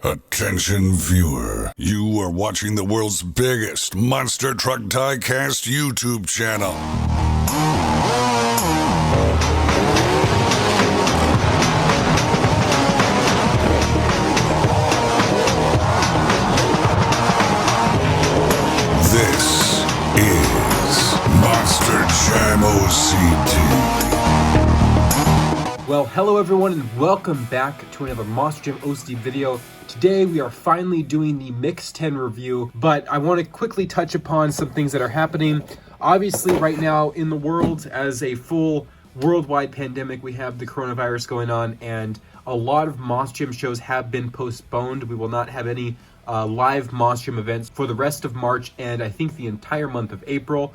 Attention viewer, you are watching the world's biggest monster truck diecast YouTube channel. This is Monster Jam OCD. Well, hello everyone and welcome back to another Monster Jam OCD video. Today we are finally doing the Mix 10 review, but I want to quickly touch upon some things that are happening. Obviously right now in the world, as a full worldwide pandemic, we have the coronavirus going on and a lot of Monster Jam shows have been postponed. We will not have any live Monster Jam events for the rest of March and I think the entire month of April.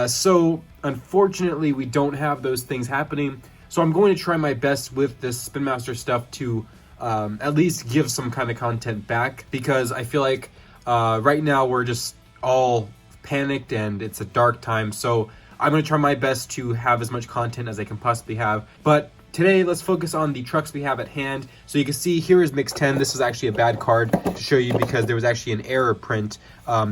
So unfortunately we don't have those things happening. So I'm going to try my best with this Spin Master stuff to at least give some kind of content back, because I feel like right now we're just all panicked and it's a dark time. So I'm going to try my best to have as much content as I can possibly have. But today, let's focus on the trucks we have at hand. So you can see here is Mix 10. This is actually a bad card to show you because there was actually an error print.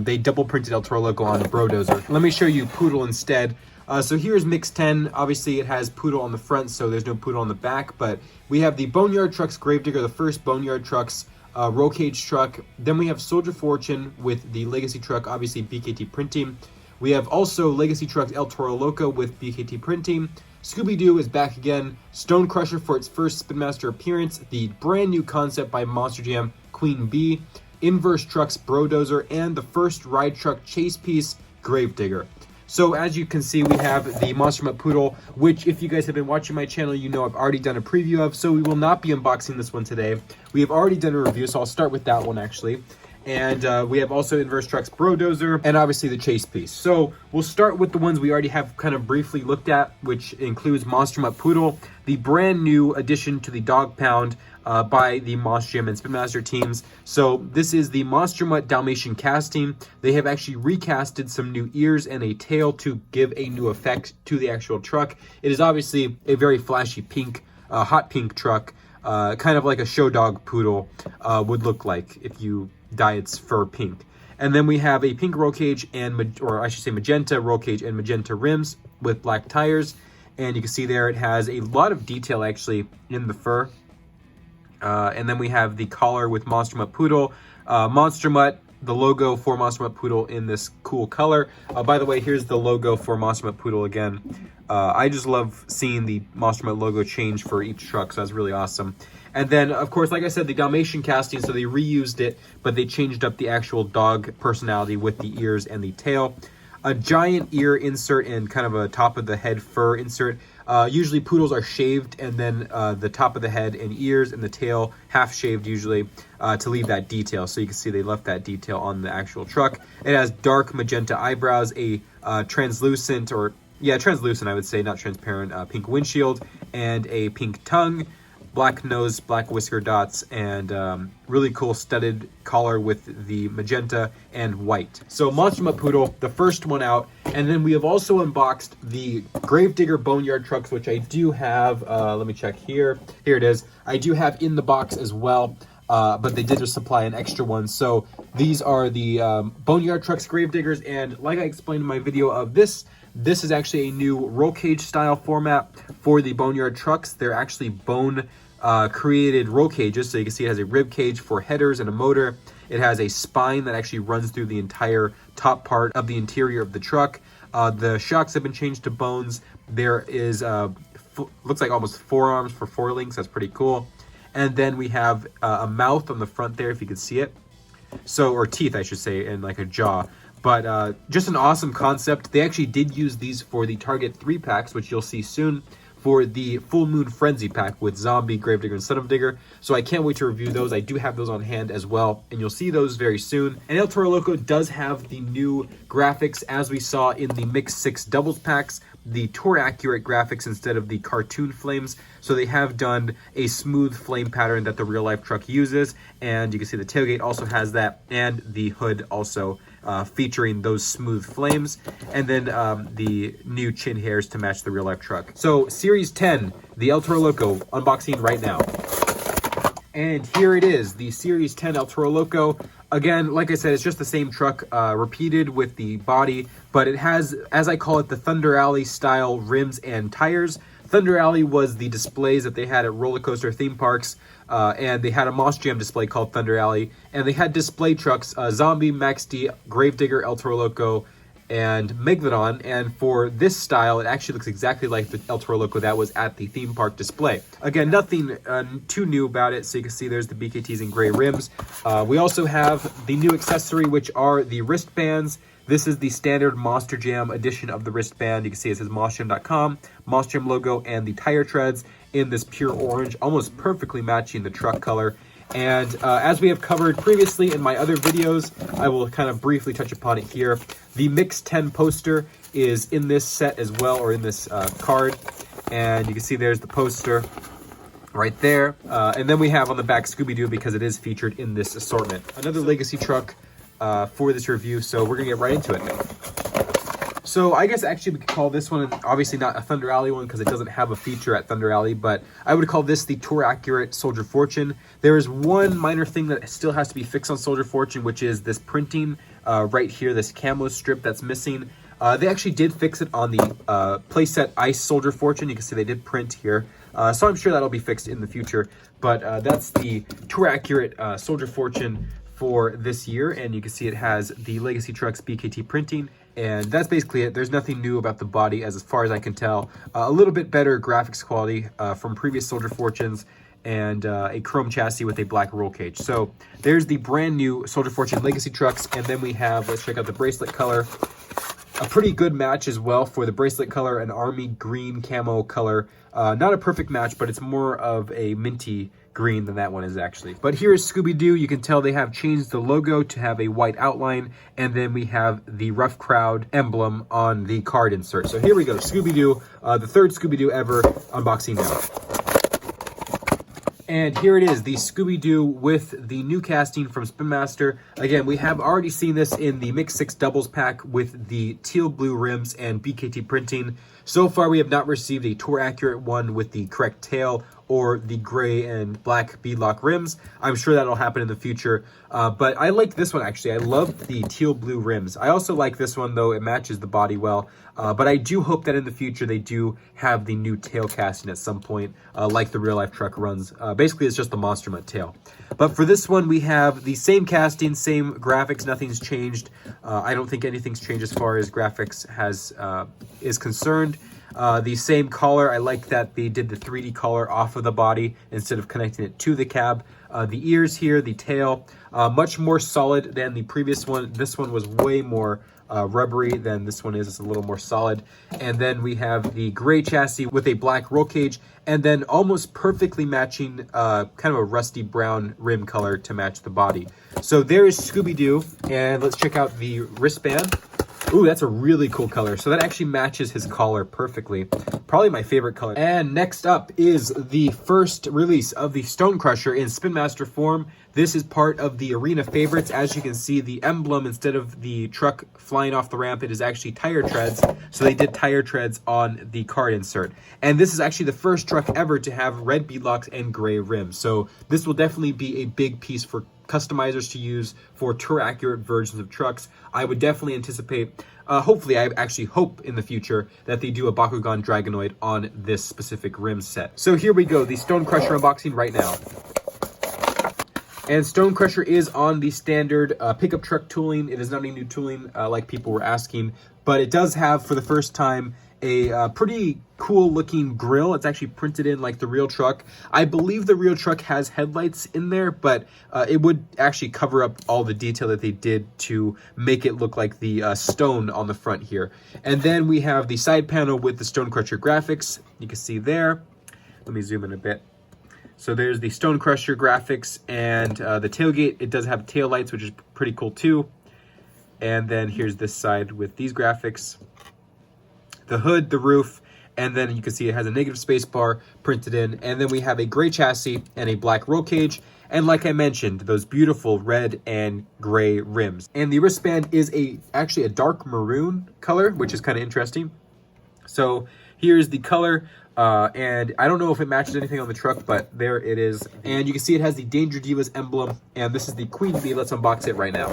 They double printed El Toro Loco on the Brodozer. Let me show you Poodle instead. So here's Mix 10. Obviously it has Poodle on the front, so there's no Poodle on the back, but we have the Boneyard Trucks Gravedigger, the first Boneyard Trucks roll cage truck. Then we have Soldier Fortune with the Legacy truck, obviously BKT printing. We have also Legacy Trucks El Toro Loco with BKT printing. Scooby-Doo is back again. Stone Crusher for its first Spin Master appearance. The brand new concept by Monster Jam, Queen Bee. Inverse Trucks Brodozer, and the first ride truck chase piece, Gravedigger. So as you can see, we have the Monster Mutt Poodle, which if you guys have been watching my channel, you know I've already done a preview of, so we will not be unboxing this one today. We have already done a review, so I'll start with that one actually. And we have also Inverse Trucks Brodozer, and obviously the chase piece. So we'll start with the ones we already have kind of briefly looked at, which includes Monster Mutt Poodle, the brand new addition to the Dog Pound by the Monster Jam and Spin Master teams. So this is the Monster Mutt Dalmatian casting. They have actually recasted some new ears and a tail to give a new effect to the actual truck. It is obviously a very flashy pink, hot pink truck, kind of like a show dog poodle would look like if you dye its fur pink. And then we have a pink roll cage and, or I should say magenta roll cage and magenta rims with black tires. And you can see there it has a lot of detail actually in the fur. And then we have the collar with Monster Mutt Poodle, Monster Mutt, the logo for Monster Mutt Poodle in this cool color. By the way, here's the logo for Monster Mutt Poodle again. I just love seeing the Monster Mutt logo change for each truck, so that's really awesome. And then, of course, like I said, the Dalmatian casting, so they reused it, but they changed up the actual dog personality with the ears and the tail. A giant ear insert and kind of a top of the head fur insert. Usually poodles are shaved, and then the top of the head and ears and the tail half shaved usually to leave that detail. So you can see they left that detail on the actual truck. It has dark magenta eyebrows, a translucent, or yeah, translucent I would say, not transparent, pink windshield, and a pink tongue. Black nose, black whisker dots, and really cool studded collar with the magenta and white. So Monster Mutt Poodle, the first one out. And then we have also unboxed the Gravedigger Boneyard trucks, which I do have, let me check here. Here it is. I do have in the box as well, but they did just supply an extra one. So these are the Boneyard trucks Gravediggers, and like I explained in my video of this is actually a new roll cage style format for the Boneyard trucks. They're actually bone created roll cages, so you can see it has a rib cage for headers and a motor. It has a spine that actually runs through the entire top part of the interior of the truck. The shocks have been changed to bones. There is looks like almost forearms for four links. That's pretty cool. And then we have a mouth on the front there, if you can see it. So, or teeth I should say, and like a jaw. But just an awesome concept. They actually did use these for the Target 3 packs, which you'll see soon, for the Full Moon Frenzy pack with Zombie, Gravedigger, and Son of Digger. So I can't wait to review those. I do have those on hand as well, and you'll see those very soon. And El Toro Loco does have the new graphics, as we saw in the Mix 6 doubles packs, the tour accurate graphics instead of the cartoon flames. So they have done a smooth flame pattern that the real life truck uses, and you can see the tailgate also has that, and the hood also featuring those smooth flames, and then the new chin hairs to match the real life truck. So Series 10, the El Toro Loco, unboxing right now. And here it is, the Series 10 El Toro Loco. Again, like I said, it's just the same truck repeated with the body, but it has, as I call it, the Thunder Alley style rims and tires. Thunder Alley was the displays that they had at roller coaster theme parks, and they had a Moss Jam display called Thunder Alley, and they had display trucks, Zombie, Max D, Gravedigger, El Toro Loco, and Megalodon. And for this style, it actually looks exactly like the El Toro Loco that was at the theme park display. Again, nothing too new about it. So you can see there's the BKTs and gray rims. We also have the new accessory, which are the wristbands. This is the standard Monster Jam edition of the wristband. You can see it says MossJam.com, Moss Jam logo, and the tire treads in this pure orange, almost perfectly matching the truck color. And as we have covered previously in my other videos, I will kind of briefly touch upon it here. The Mix 10 poster is in this set as well, or in this card. And you can see there's the poster right there. And then we have on the back Scooby-Doo, because it is featured in this assortment. Another legacy truck for this review, so we're gonna get right into it. So I guess actually we could call this one, obviously not a Thunder Alley one because it doesn't have a feature at Thunder Alley, but I would call this the Tour Accurate Soldier Fortune. There is one minor thing that still has to be fixed on Soldier Fortune, which is this printing right here, this camo strip that's missing. They actually did fix it on the playset Ice Soldier Fortune. You can see they did print here. So I'm sure that'll be fixed in the future, but that's the Tour Accurate Soldier Fortune for this year, and you can see it has the Legacy Trucks BKT printing, and that's basically it. There's nothing new about the body as far as I can tell. A little bit better graphics quality from previous Soldier Fortunes, and a chrome chassis with a black roll cage. So there's the brand new Soldier Fortune Legacy Trucks, and then we have, let's check out the bracelet color. A pretty good match as well for the bracelet color, an army green camo color. Not a perfect match, but it's more of a minty green than that one is actually. But here is Scooby-Doo. You can tell they have changed the logo to have a white outline, and then we have the Rough Crowd emblem on the card insert. So here we go, Scooby-Doo, the third Scooby-Doo ever, unboxing now. And here it is, the Scooby-Doo with the new casting from Spin Master. Again, we have already seen this in the Mix 6 doubles pack with the teal blue rims and BKT printing. So far, we have not received a Tour Accurate one with the correct tail or the gray and black beadlock rims. I'm sure that'll happen in the future, but I like this one actually. I love the teal blue rims. I also like this one though, it matches the body well, but I do hope that in the future they do have the new tail casting at some point, like the real life truck runs. Basically, it's just the Monster Mutt tail. But for this one, we have the same casting, same graphics, nothing's changed. I don't think anything's changed as far as graphics is concerned. The same collar, I like that they did the 3D collar off of the body instead of connecting it to the cab. The ears here, the tail, much more solid than the previous one. This one was way more rubbery than this one is. It's a little more solid. And then we have the gray chassis with a black roll cage, and then almost perfectly matching kind of a rusty brown rim color to match the body. So there is Scooby-Doo, and let's check out the wristband. Ooh, that's a really cool color. So that actually matches his collar perfectly. Probably my favorite color. And next up is the first release of the Stone Crusher in Spin Master form. This is part of the Arena Favorites. As you can see, the emblem, instead of the truck flying off the ramp, it is actually tire treads. So they did tire treads on the card insert. And this is actually the first truck ever to have red beadlocks and gray rims. So this will definitely be a big piece for customizers to use for Tour Accurate versions of trucks. I would definitely anticipate, hopefully, I actually hope in the future that they do a Bakugan Dragonoid on this specific rim set. So here we go, the Stone Crusher unboxing right now. And Stone Crusher is on the standard pickup truck tooling. It is not any new tooling like people were asking, but it does have, for the first time, a pretty cool looking grill. It's actually printed in like the real truck. I believe the real truck has headlights in there, but it would actually cover up all the detail that they did to make it look like the stone on the front here. And then we have the side panel with the Stone Crusher graphics. You can see there. Let me zoom in a bit. So there's the Stone Crusher graphics, and the tailgate. It does have tail lights, which is pretty cool too. And then here's this side with these graphics. The hood, the roof, and then you can see it has a negative space bar printed in. And then we have a gray chassis and a black roll cage. And like I mentioned, those beautiful red and gray rims. And the wristband is actually a dark maroon color, which is kind of interesting. So here's the color. And I don't know if it matches anything on the truck, but there it is. And you can see it has the Danger Divas emblem, and this is the Queen Bee. Let's unbox it right now.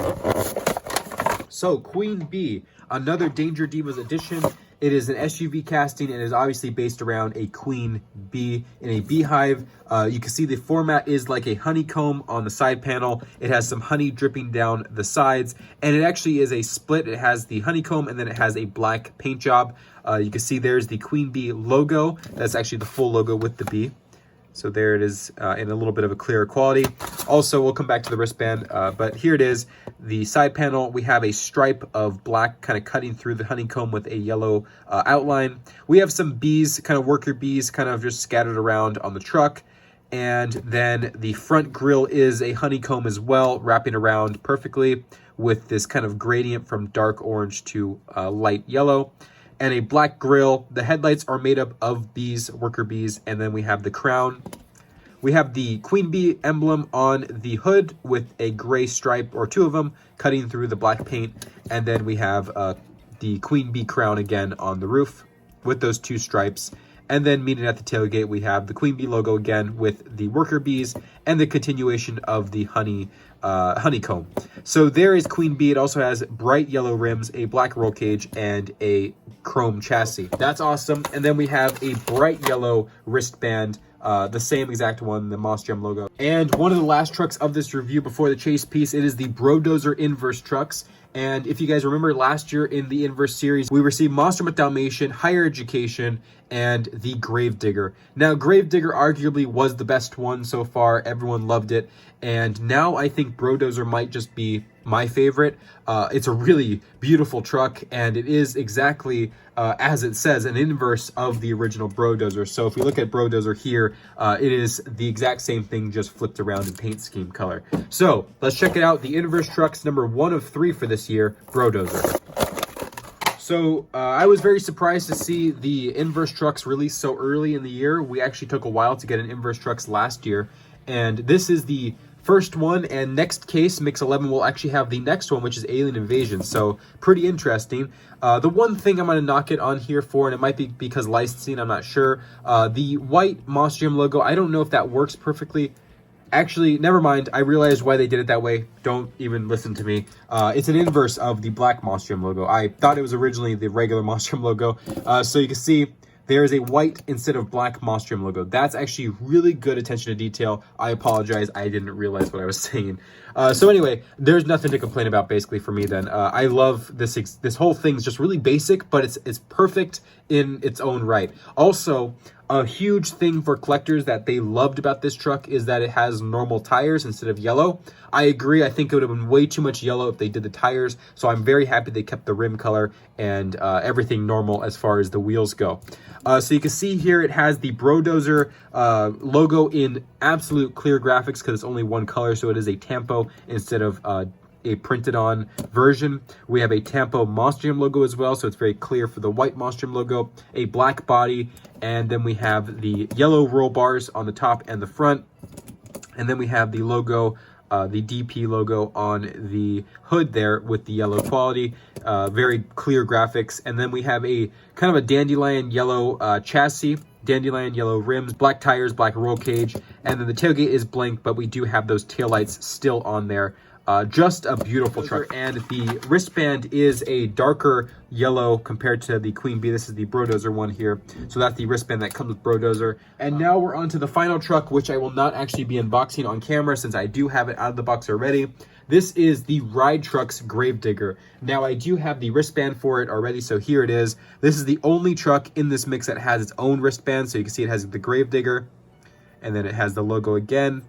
So, Queen Bee, another Danger Divas edition. It is an SUV casting and is obviously based around a queen bee in a beehive. You can see the format is like a honeycomb on the side panel. It has some honey dripping down the sides, and it actually is a split. It has the honeycomb and then it has a black paint job. You can see there's the Queen Bee logo. That's actually the full logo with the bee. So there it is in a little bit of a clearer quality. Also, we'll come back to the wristband, but here it is. The side panel, we have a stripe of black kind of cutting through the honeycomb with a yellow outline. We have some bees, kind of worker bees, kind of just scattered around on the truck. And then the front grille is a honeycomb as well, wrapping around perfectly with this kind of gradient from dark orange to light yellow. And a black grille. The headlights are made up of bees, worker bees, and then we have the crown. We have the Queen Bee emblem on the hood with a gray stripe, or two of them, cutting through the black paint. And then we have the Queen Bee crown again on the roof with those two stripes. And then meeting at the tailgate, we have the Queen Bee logo again with the worker bees and the continuation of the honeycomb. So there is Queen Bee. It also has bright yellow rims, a black roll cage, and a chrome chassis. That's awesome. And then we have a bright yellow wristband, the same exact one, the Moss Gem logo. And one of the last trucks of this review before the chase piece, it is the Brodozer Inverse trucks. And if you guys remember last year in the Inverse series, we received Monster Mutt Dalmatian, Higher Education, and the Gravedigger. Now, Gravedigger arguably was the best one so far. Everyone loved it. And now I think Brodozer might just be my favorite. It's a really beautiful truck, and it is exactly as it says, an inverse of the original Brodozer. So if we look at Brodozer here, it is the exact same thing, just flipped around in paint scheme color. So let's check it out. The Inverse trucks, number 1 of 3 for this year, Brodozer. So I was very surprised to see the Inverse trucks released so early in the year. We actually took a while to get an Inverse trucks last year, and this is the first one, and next case, Mix 11, will actually have the next one, which is Alien Invasion. So pretty interesting. The one thing I'm going to knock it on here for, and it might be because licensing, I'm not sure, the white Moss Gem logo, I don't know if that works perfectly. Actually, never mind. I realized why they did it that way. Don't even listen to me. It's an inverse of the black Moss Gem logo. I thought it was originally the regular Moss Gem logo. So you can see there is a white instead of black Moss Gem logo. That's actually really good attention to detail. I apologize. I didn't realize what I was saying. So anyway, there's nothing to complain about basically for me then. I love this. This whole thing's just really basic, but it's perfect in its own right. Also, a huge thing for collectors that they loved about this truck is that it has normal tires instead of yellow. I agree. I think it would have been way too much yellow if they did the tires. So I'm very happy they kept the rim color and everything normal as far as the wheels go. So you can see here it has the Brodozer logo in absolute clear graphics because it's only one color. So it is a Tampo instead of a printed on version. We have a Tampo Moss Gem logo as well, so it's very clear for the white Moss Gem logo, a black body, and then we have the yellow roll bars on the top and the front, and then we have the logo, the DP logo on the hood there with the yellow quality, very clear graphics, and then we have a kind of a dandelion yellow chassis, dandelion yellow rims, black tires, black roll cage, and then the tailgate is blank, but we do have those taillights still on there. Just a beautiful truck. And the wristband is a darker yellow compared to the Queen Bee. This is the Brodozer one here. So that's the wristband that comes with Brodozer. And now we're on to the final truck, which I will not actually be unboxing on camera since I do have it out of the box already. This is the Ride Trucks Gravedigger. Now I do have the wristband for it already, so here it is. This is the only truck in this mix that has its own wristband. So you can see it has the Gravedigger, and then it has the logo again.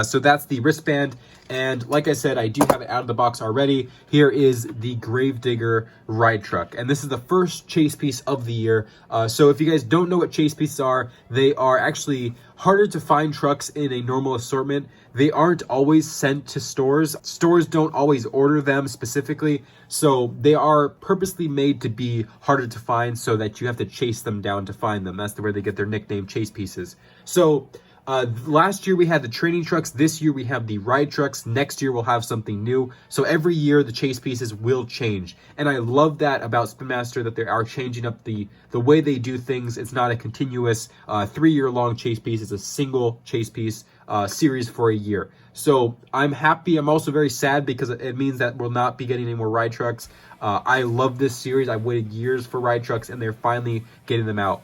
So that's the wristband, and like I said, I do have it out of the box already. Here is the Gravedigger ride truck, and this is the first chase piece of the year. So if you guys don't know what chase pieces are, they are actually harder to find trucks in a normal assortment. They aren't always sent to stores. Stores don't always order them specifically, so they are purposely made to be harder to find so that you have to chase them down to find them. That's where they get their nickname, chase pieces. So Last year we had the training trucks. This year we have the ride trucks. Next year we'll have something new. So every year the chase pieces will change. And I love that about Spin Master, that they are changing up the way they do things. It's not a continuous 3-year long chase piece. It's a single chase piece series for a year. So I'm happy. I'm also very sad because it means that we'll not be getting any more ride trucks. I love this series. I've waited years for ride trucks and they're finally getting them out.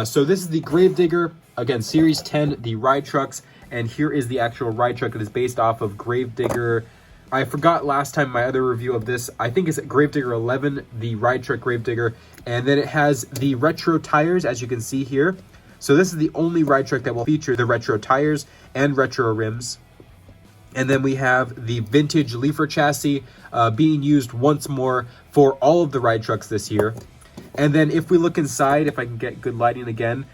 So this is the Gravedigger, again, Series 10, the ride trucks, and here is the actual ride truck. It is based off of Gravedigger. I forgot last time my other review of this. I think it's Gravedigger 11, the ride truck Gravedigger, and then it has the retro tires, as you can see here. So this is the only ride truck that will feature the retro tires and retro rims. And then we have the vintage leafer chassis being used once more for all of the ride trucks this year. And then if we look inside, if I can get good lighting again,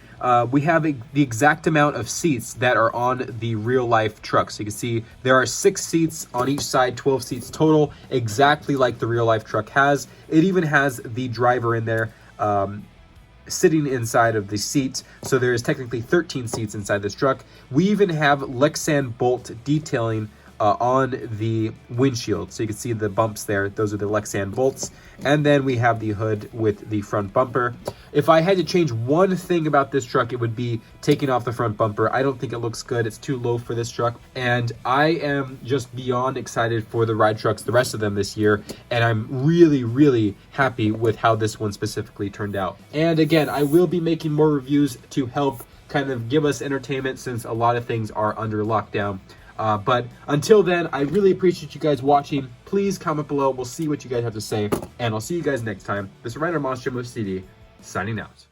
we have the exact amount of seats that are on the real life truck. So you can see there are 6 seats on each side, 12 seats total, exactly like the real life truck has. It even has the driver in there sitting inside of the seat. So there is technically 13 seats inside this truck. We even have Lexan bolt detailing on the windshield. So you can see the bumps there. Those are the Lexan bolts. And then we have the hood with the front bumper. If I had to change one thing about this truck, it would be taking off the front bumper. I don't think it looks good. It's too low for this truck. And I am just beyond excited for the ride trucks, the rest of them this year. And I'm really, really happy with how this one specifically turned out. And again, I will be making more reviews to help kind of give us entertainment since a lot of things are under lockdown. But until then, I really appreciate you guys watching. Please comment below. We'll see what you guys have to say. And I'll see you guys next time. This is Random Monster Most CD, signing out.